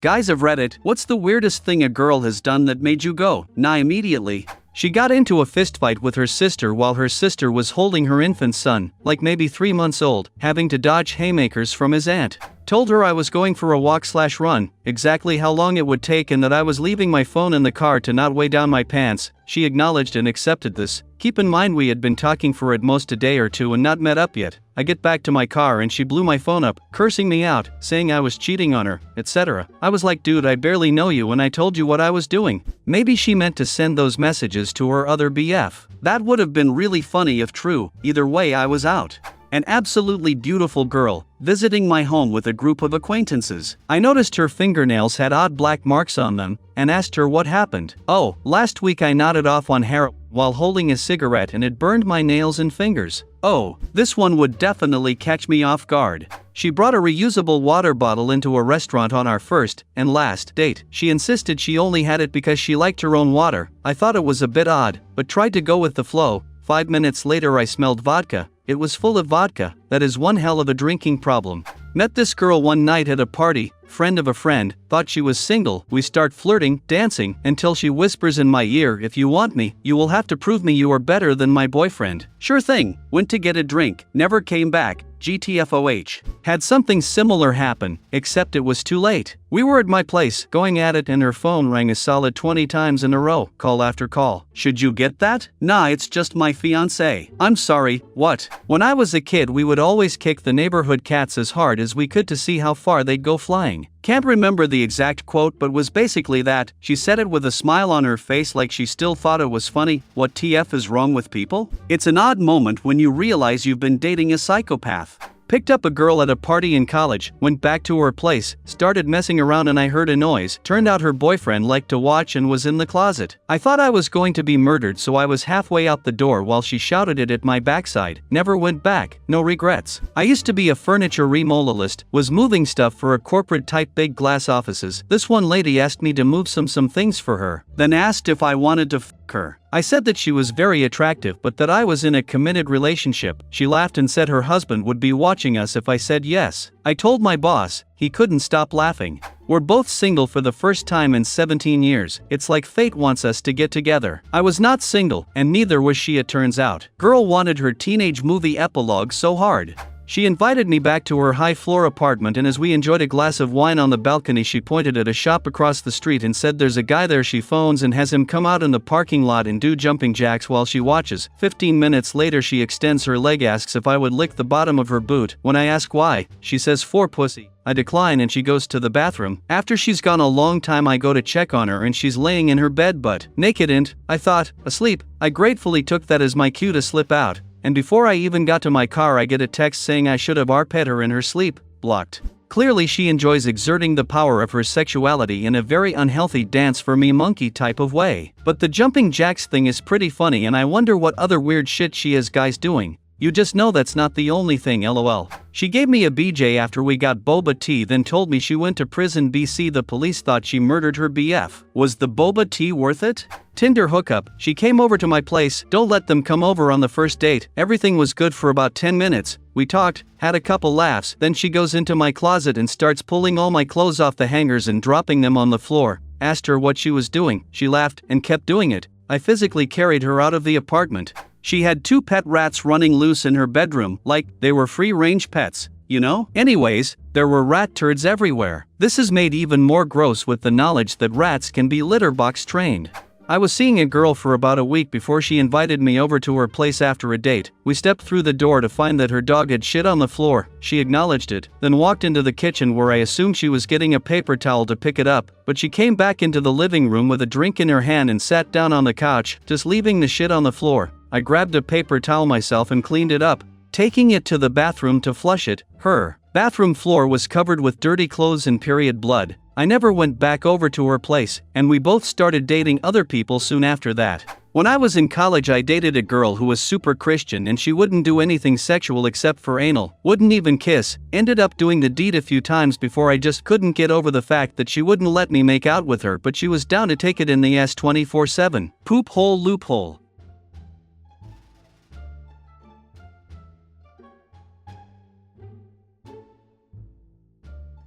Guys of Reddit, what's the weirdest thing a girl has done that made you go, nah immediately? She got into a fistfight with her sister while her sister was holding her infant son, like maybe 3 months old, having to dodge haymakers from his aunt. Told her I was going for a walk/run, exactly how long it would take, and that I was leaving my phone in the car to not weigh down my pants. She acknowledged and accepted this. Keep in mind we had been talking for at most a day or two and not met up yet. I get back to my car and she blew my phone up, cursing me out, saying I was cheating on her, etc. I was like, dude, I barely know you and I told you what I was doing. Maybe she meant to send those messages to her other BF. That would have been really funny if true. Either way, I was out. An absolutely beautiful girl, visiting my home with a group of acquaintances. I noticed her fingernails had odd black marks on them, and asked her what happened. Oh, last week I nodded off on heroin while holding a cigarette and it burned my nails and fingers. Oh, this one would definitely catch me off guard. She brought a reusable water bottle into a restaurant on our first and last date. She insisted she only had it because she liked her own water. I thought it was a bit odd, but tried to go with the flow. 5 minutes later I smelled vodka. It was full of vodka. That is one hell of a drinking problem. Met this girl one night at a party, friend of a friend, thought she was single. We start flirting, dancing, until she whispers in my ear, if you want me, you will have to prove me you are better than my boyfriend. Sure thing, went to get a drink, never came back, GTFOH. Had something similar happen, except it was too late. We were at my place, going at it, and her phone rang a solid 20 times in a row, call after call. Should you get that? Nah, it's just my fiancé. I'm sorry, what? When I was a kid we would always kick the neighborhood cats as hard as we could to see how far they'd go flying. Can't remember the exact quote, but was basically that. She said it with a smile on her face like she still thought it was funny. What TF is wrong with people? It's an odd moment when you realize you've been dating a psychopath. Picked up a girl at a party in college, went back to her place, started messing around and I heard a noise. Turned out her boyfriend liked to watch and was in the closet. I thought I was going to be murdered, so I was halfway out the door while she shouted it at my backside. Never went back, no regrets. I used to be a furniture remodelist, was moving stuff for a corporate type big glass offices. This one lady asked me to move some things for her, then asked if I wanted to f her. I said that she was very attractive but that I was in a committed relationship. She laughed and said her husband would be watching us if I said yes. I told my boss, he couldn't stop laughing. We're both single for the first time in 17 years. It's like fate wants us to get together. I was not single, and neither was she, it turns out. Girl wanted her teenage movie epilogue so hard. She invited me back to her high-floor apartment, and as we enjoyed a glass of wine on the balcony she pointed at a shop across the street and said there's a guy there she phones and has him come out in the parking lot and do jumping jacks while she watches. 15 minutes later she extends her leg, asks if I would lick the bottom of her boot. When I ask why, she says for pussy. I decline and she goes to the bathroom. After she's gone a long time I go to check on her and she's laying in her bed but naked and, I thought, asleep. I gratefully took that as my cue to slip out. And before I even got to my car I get a text saying I should have RP'd her in her sleep. Blocked. Clearly she enjoys exerting the power of her sexuality in a very unhealthy dance for me monkey type of way. But the jumping jacks thing is pretty funny and I wonder what other weird shit she has guys doing. You just know that's not the only thing, lol. She gave me a BJ after we got boba tea, then told me she went to prison BC. The police thought she murdered her BF. Was the boba tea worth it? Tinder hookup. She came over to my place. Don't let them come over on the first date. Everything was good for about 10 minutes. We talked, had a couple laughs, then she goes into my closet and starts pulling all my clothes off the hangers and dropping them on the floor. Asked her what she was doing. She laughed and kept doing it. I physically carried her out of the apartment. She had 2 pet rats running loose in her bedroom, like they were free-range pets, you know? Anyways, there were rat turds everywhere. This is made even more gross with the knowledge that rats can be litter box trained. I was seeing a girl for about a week before she invited me over to her place after a date. We stepped through the door to find that her dog had shit on the floor. She acknowledged it, then walked into the kitchen where I assumed she was getting a paper towel to pick it up, but she came back into the living room with a drink in her hand and sat down on the couch, just leaving the shit on the floor. I grabbed a paper towel myself and cleaned it up, taking it to the bathroom to flush it. Her bathroom floor was covered with dirty clothes and period blood. I never went back over to her place, and we both started dating other people soon after that. When I was in college I dated a girl who was super Christian and she wouldn't do anything sexual except for anal, wouldn't even kiss, ended up doing the deed a few times before I just couldn't get over the fact that she wouldn't let me make out with her, but she was down to take it in the ass 24/7. Poop hole loophole.